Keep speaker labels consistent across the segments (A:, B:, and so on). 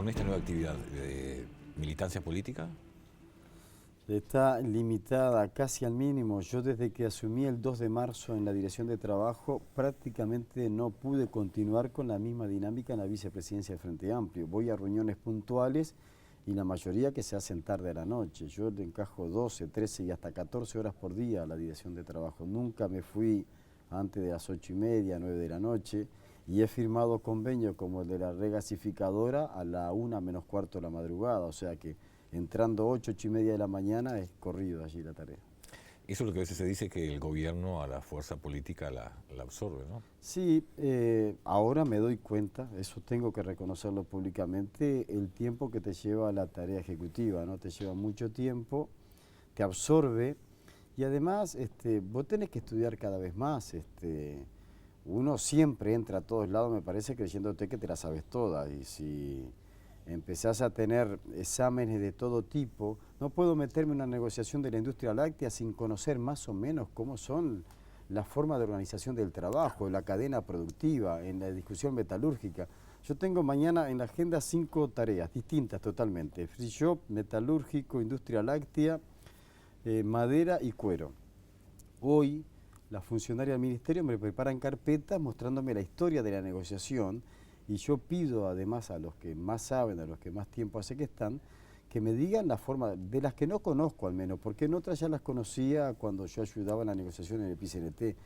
A: con esta nueva actividad de militancia política?
B: Está limitada casi al mínimo. Yo desde que asumí el 2 de marzo en la dirección de trabajo prácticamente no pude continuar con la misma dinámica en la vicepresidencia del Frente Amplio. Voy a reuniones puntuales y la mayoría que se hacen tarde a la noche. Yo le encajo 12, 13 y hasta 14 horas por día a la dirección de trabajo. Nunca me fui antes de las 8:30, 9 de la noche y he firmado convenios como el de la regasificadora a la 1 menos cuarto de la madrugada. O sea que entrando 8, 8:30 de la mañana es corrido allí la tarea.
A: Eso es lo que a veces se dice, que el gobierno a la fuerza política la absorbe, ¿no?
B: Sí, ahora me doy cuenta, eso tengo que reconocerlo públicamente, el tiempo que te lleva la tarea ejecutiva, ¿no? Te lleva mucho tiempo, te absorbe y además vos tenés que estudiar cada vez más. Uno siempre entra a todos lados, me parece, creyéndote que te la sabes toda, y si empezás a tener exámenes de todo tipo, no puedo meterme en una negociación de la industria láctea sin conocer más o menos cómo son las formas de organización del trabajo, la cadena productiva, en la discusión metalúrgica. Yo tengo mañana en la agenda 5 tareas distintas totalmente: free shop, metalúrgico, industria láctea, madera y cuero. Hoy la funcionaria del ministerio me preparan carpetas mostrándome la historia de la negociación, y yo pido además a los que más saben, a los que más tiempo hace que están, que me digan la forma, de las que no conozco al menos, porque en otras ya las conocía cuando yo ayudaba en la negociación en el PCNT,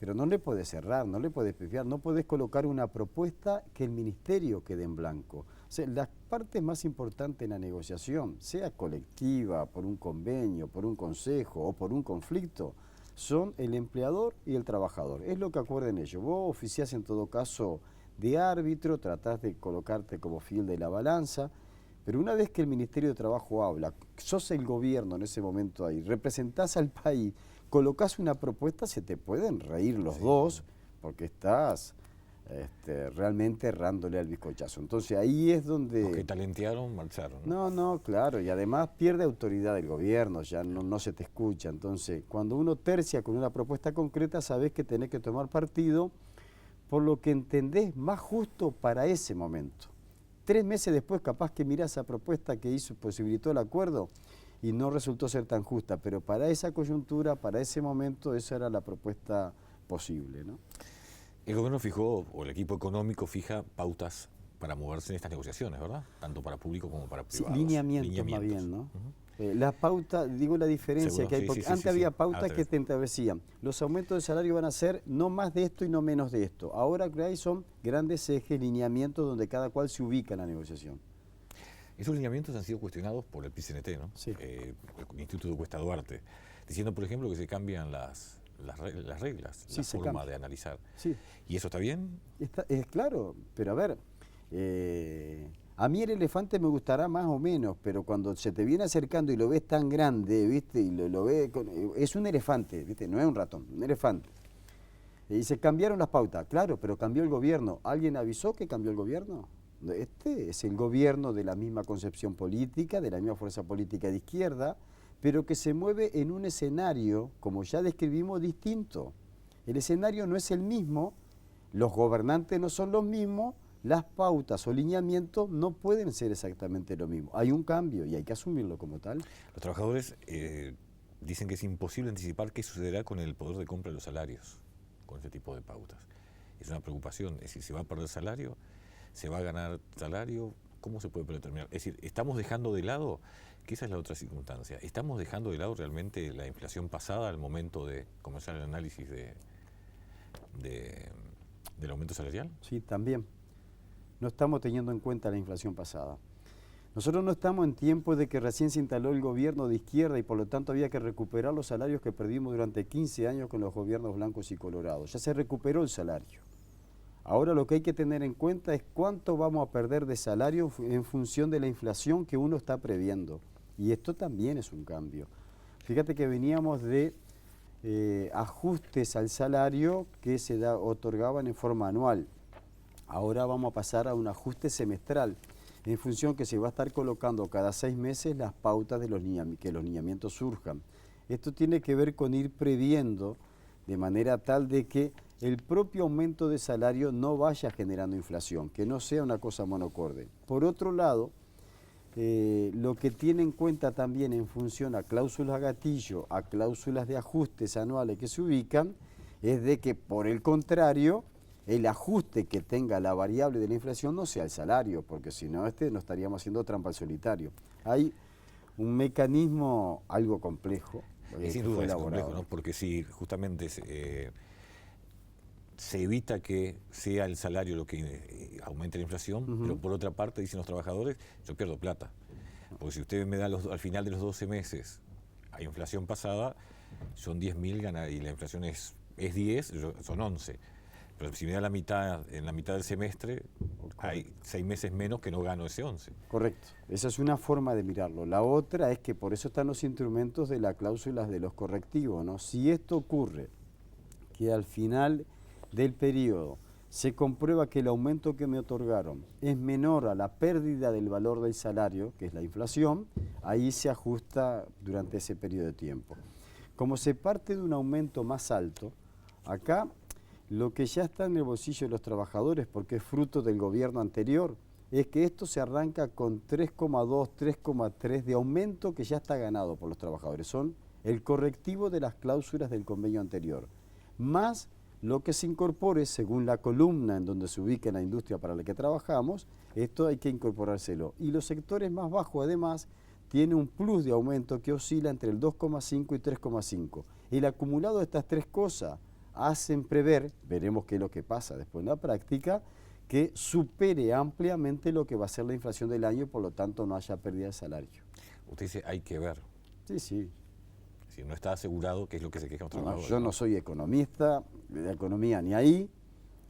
B: pero no le podés cerrar, no le podés pifiar, no podés colocar una propuesta que el ministerio quede en blanco. O sea, las partes más importantes en la negociación, sea colectiva, por un convenio, por un consejo o por un conflicto, son el empleador y el trabajador. Es lo que acuerden ellos. Vos oficiás en todo caso de árbitro, tratás de colocarte como fiel de la balanza, pero una vez que el Ministerio de Trabajo habla, sos el gobierno en ese momento ahí, representás al país, colocás una propuesta, se te pueden reír los dos, porque estás realmente errándole al bizcochazo. Entonces ahí es donde...
A: Los que talentearon marcharon, ¿no?
B: No, claro, y además pierde autoridad el gobierno, ya no se te escucha. Entonces, cuando uno tercia con una propuesta concreta, sabés que tenés que tomar partido por lo que entendés más justo para ese momento. 3 meses después capaz que mirás esa propuesta que posibilitó el acuerdo y no resultó ser tan justa, pero para esa coyuntura, para ese momento, esa era la propuesta posible, ¿no?
A: El gobierno fijó, o el equipo económico fija pautas para moverse en estas negociaciones, ¿verdad? Tanto para público como para privados.
B: Sí, lineamientos más bien, ¿no? La pauta, digo la diferencia.
A: Seguro,
B: que hay,
A: sí,
B: porque
A: sí,
B: antes
A: sí,
B: había
A: sí.
B: pautas que te establecían, los aumentos de salario van a ser no más de esto y no menos de esto. Ahora lo que hay son grandes ejes, lineamientos donde cada cual se ubica en la negociación.
A: Esos lineamientos han sido cuestionados por el PCNT, ¿no?
B: Sí.
A: El Instituto Cuesta Duarte, diciendo, por ejemplo, que se cambian las reglas,
B: Sí,
A: la forma de analizar.
B: Sí.
A: ¿Y eso está bien?
B: Es claro, pero a ver, a mí el elefante me gustará más o menos, pero cuando se te viene acercando y lo ves tan grande, ¿viste? Y lo ves, es un elefante, ¿viste? No es un ratón, un elefante. Y se cambiaron las pautas, claro, pero cambió el gobierno. ¿Alguien avisó que cambió el gobierno? Este es el gobierno de la misma concepción política, de la misma fuerza política de izquierda, pero que se mueve en un escenario, como ya describimos, distinto. El escenario no es el mismo, los gobernantes no son los mismos, las pautas o lineamientos no pueden ser exactamente lo mismo. Hay un cambio y hay que asumirlo como tal.
A: Los trabajadores dicen que es imposible anticipar qué sucederá con el poder de compra de los salarios, con este tipo de pautas. Es una preocupación, es decir, ¿se va a perder salario? ¿Se va a ganar salario? ¿Cómo se puede predeterminar? Es decir, estamos dejando de lado, que esa es la otra circunstancia, estamos dejando de lado realmente la inflación pasada al momento de comenzar el análisis del aumento salarial.
B: Sí, también. No estamos teniendo en cuenta la inflación pasada. Nosotros no estamos en tiempo de que recién se instaló el gobierno de izquierda y por lo tanto había que recuperar los salarios que perdimos durante 15 años con los gobiernos blancos y colorados. Ya se recuperó el salario. Ahora lo que hay que tener en cuenta es cuánto vamos a perder de salario en función de la inflación que uno está previendo. Y esto también es un cambio. Fíjate que veníamos de ajustes al salario que se otorgaban en forma anual. Ahora vamos a pasar a un ajuste semestral, en función que se va a estar colocando cada 6 meses las pautas de que los lineamientos surjan. Esto tiene que ver con ir previendo de manera tal de que el propio aumento de salario no vaya generando inflación, que no sea una cosa monocorde. Por otro lado, lo que tiene en cuenta también en función a cláusulas gatillo, a cláusulas de ajustes anuales que se ubican, es de que por el contrario, el ajuste que tenga la variable de la inflación no sea el salario, porque si no, no estaríamos haciendo trampa al solitario. Hay un mecanismo algo complejo.
A: Sin duda es complejo, ¿no? Porque si justamente se evita que sea el salario lo que aumente la inflación, pero por otra parte, dicen los trabajadores, yo pierdo plata. Porque si usted me da al final de los 12 meses a inflación pasada, son 10.000 ganas y la inflación es 10, son 11. Pero si me da la mitad, en la mitad del semestre, hay 6 meses menos que no gano ese 11.
B: Correcto. Esa es una forma de mirarlo. La otra es que por eso están los instrumentos de las cláusulas de los correctivos, ¿no? Si esto ocurre, que al final del periodo se comprueba que el aumento que me otorgaron es menor a la pérdida del valor del salario, que es la inflación, ahí se ajusta durante ese periodo de tiempo. Como se parte de un aumento más alto, acá lo que ya está en el bolsillo de los trabajadores, porque es fruto del gobierno anterior, es que esto se arranca con 3,2, 3,3 de aumento que ya está ganado por los trabajadores. Son el correctivo de las cláusulas del convenio anterior, más lo que se incorpore según la columna en donde se ubica la industria para la que trabajamos, esto hay que incorporárselo. Y los sectores más bajos, además, tienen un plus de aumento que oscila entre el 2,5 y 3,5. El acumulado de estas tres cosas hacen prever, veremos qué es lo que pasa después en la práctica, que supere ampliamente lo que va a ser la inflación del año y por lo tanto no haya pérdida de salario.
A: Usted dice, hay que ver.
B: Sí, sí.
A: Si no está asegurado, ¿qué es lo que se queja un trabajador?
B: Yo no soy economista, de economía ni ahí.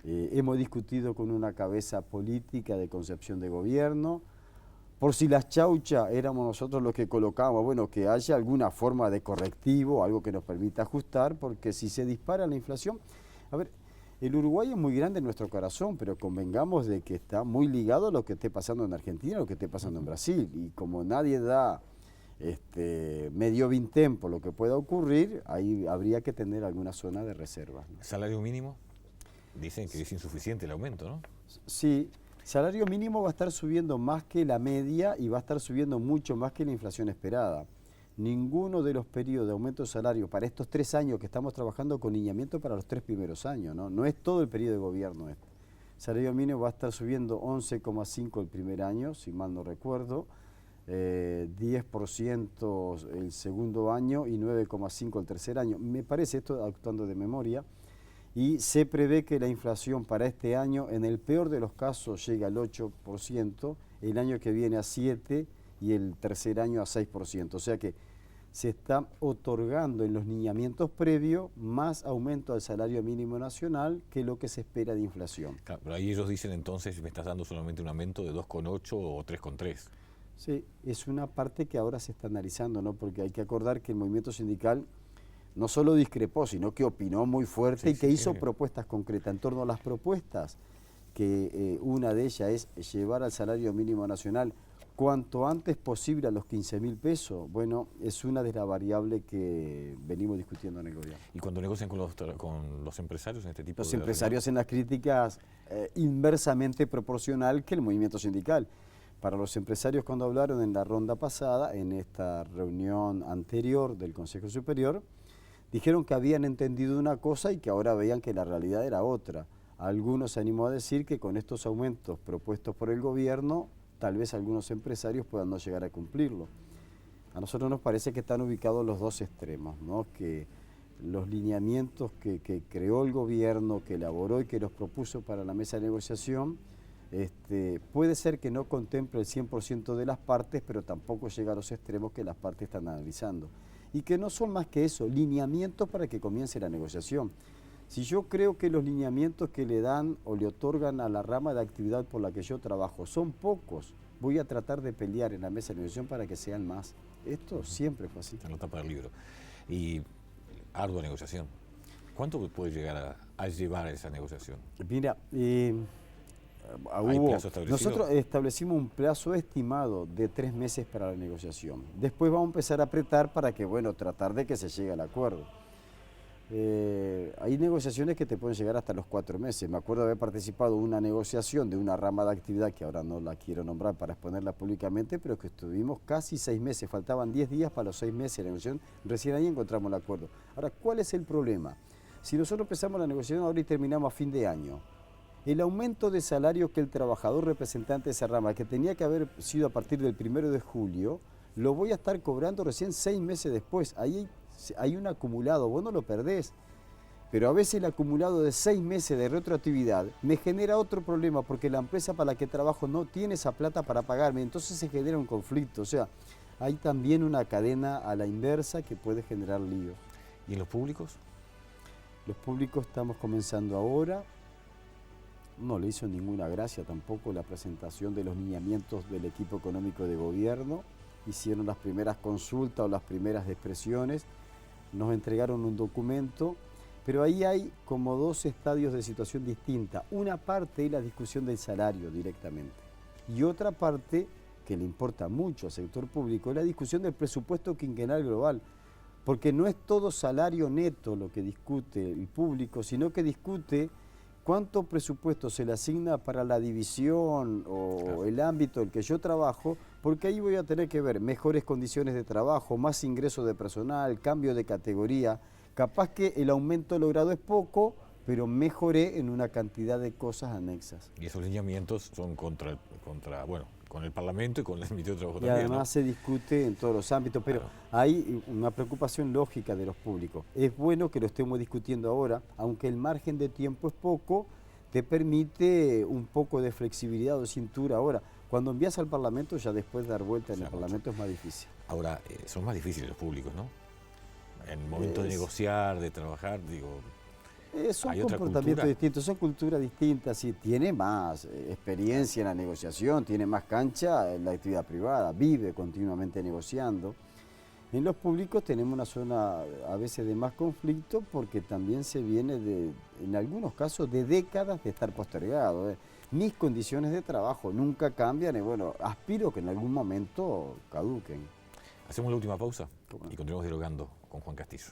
B: Hemos discutido con una cabeza política de concepción de gobierno. Por si las chauchas éramos nosotros los que colocábamos, bueno, que haya alguna forma de correctivo, algo que nos permita ajustar, porque si se dispara la inflación, a ver, el Uruguay es muy grande en nuestro corazón, pero convengamos de que está muy ligado a lo que esté pasando en Argentina, a lo que esté pasando en Brasil, y como nadie da medio vintén por lo que pueda ocurrir, ahí habría que tener alguna zona de reserva, ¿no?
A: ¿Salario mínimo? Dicen que es insuficiente el aumento, ¿no?
B: Sí. Salario mínimo va a estar subiendo más que la media y va a estar subiendo mucho más que la inflación esperada. Ninguno de los periodos de aumento de salario para estos 3 años que estamos trabajando con lineamiento para los 3 primeros años, ¿no? No es todo el periodo de gobierno este. Salario mínimo va a estar subiendo 11,5 el primer año, si mal no recuerdo, 10% el segundo año y 9,5 el tercer año. Me parece, esto actuando de memoria, y se prevé que la inflación para este año, en el peor de los casos, llega al 8%, el año que viene a 7% y el tercer año a 6%. O sea que se está otorgando en los lineamientos previos más aumento al salario mínimo nacional que lo que se espera de inflación.
A: Claro, pero ahí ellos dicen entonces, me estás dando solamente un aumento de 2,8 o 3,3.
B: Sí, es una parte que ahora se está analizando, ¿no? Porque hay que acordar que el movimiento sindical no solo discrepó, sino que opinó muy fuerte y que hizo propuestas concretas. En torno a las propuestas, que una de ellas es llevar al salario mínimo nacional cuanto antes posible a los 15.000 pesos, bueno, es una de las variables que venimos discutiendo en el gobierno.
A: ¿Y cuando negocian con los empresarios en este tipo
B: los
A: de...
B: Los empresarios hacen las críticas inversamente proporcional que el movimiento sindical. Para los empresarios, cuando hablaron en la ronda pasada, en esta reunión anterior del Consejo Superior, dijeron que habían entendido una cosa y que ahora veían que la realidad era otra. Algunos se animó a decir que con estos aumentos propuestos por el gobierno, tal vez algunos empresarios puedan no llegar a cumplirlo. A nosotros nos parece que están ubicados los dos extremos, ¿no? Que los lineamientos que creó el gobierno, que elaboró y que los propuso para la mesa de negociación, puede ser que no contemple el 100% de las partes, pero tampoco llega a los extremos que las partes están analizando. Y que no son más que eso, lineamientos para que comience la negociación. Si yo creo que los lineamientos que le dan o le otorgan a la rama de actividad por la que yo trabajo son pocos, voy a tratar de pelear en la mesa de negociación para que sean más. Esto siempre fue así.
A: Anota para el libro. Y ardua negociación. ¿Cuánto puede llegar a llevar a esa negociación?
B: Mira,
A: ¿hay plazo establecido?
B: Nosotros establecimos un plazo estimado de 3 meses para la negociación. Después vamos a empezar a apretar para que, bueno, tratar de que se llegue al acuerdo. Hay negociaciones que te pueden llegar hasta los 4 meses. Me acuerdo de haber participado en una negociación de una rama de actividad que ahora no la quiero nombrar para exponerla públicamente, pero que estuvimos casi 6 meses, faltaban 10 días para los 6 meses de negociación, recién ahí encontramos el acuerdo. Ahora, ¿cuál es el problema? Si nosotros empezamos la negociación ahora y terminamos a fin de año, el aumento de salario que el trabajador representante de esa rama, que tenía que haber sido a partir del 1 de julio, lo voy a estar cobrando recién 6 meses después. Ahí hay un acumulado, vos no lo perdés, pero a veces el acumulado de 6 meses de retroactividad me genera otro problema porque la empresa para la que trabajo no tiene esa plata para pagarme, entonces se genera un conflicto. O sea, hay también una cadena a la inversa que puede generar líos.
A: ¿Y en los públicos?
B: Los públicos estamos comenzando ahora. No le hizo ninguna gracia tampoco la presentación de los lineamientos del equipo económico de gobierno. Hicieron las primeras consultas o las primeras expresiones. Nos entregaron un documento, pero ahí hay como 2 estadios de situación distinta. Una parte es la discusión del salario directamente y otra parte, que le importa mucho al sector público, es la discusión del presupuesto quinquenal global, porque no es todo salario neto lo que discute el público, sino que discute cuánto presupuesto se le asigna para la división o el ámbito en el que yo trabajo, porque ahí voy a tener que ver mejores condiciones de trabajo, más ingresos de personal, cambio de categoría. Capaz que el aumento logrado es poco, pero mejoré en una cantidad de cosas anexas.
A: Y esos lineamientos son contra bueno, con el Parlamento y con el Ministerio de Trabajo
B: Y
A: también,
B: además, ¿no?, se discute en todos los ámbitos, pero
A: claro,
B: hay una preocupación lógica de los públicos. Es bueno que lo estemos discutiendo ahora, aunque el margen de tiempo es poco, te permite un poco de flexibilidad o de cintura ahora. Cuando envías al Parlamento, ya después de dar vuelta en el Parlamento es más difícil.
A: Ahora, son más difíciles los públicos, ¿no? En el momento de negociar, de trabajar, digo,
B: son
A: ¿hay otra
B: comportamientos
A: cultura?
B: distintos, son culturas distintas, sí, tiene más experiencia en la negociación, tiene más cancha en la actividad privada, vive continuamente negociando. En los públicos tenemos una zona a veces de más conflicto porque también se viene en algunos casos, de décadas de estar postergado. Mis condiciones de trabajo nunca cambian y bueno, aspiro que en algún momento caduquen.
A: Hacemos la última pausa y continuamos dialogando con Juan Castillo.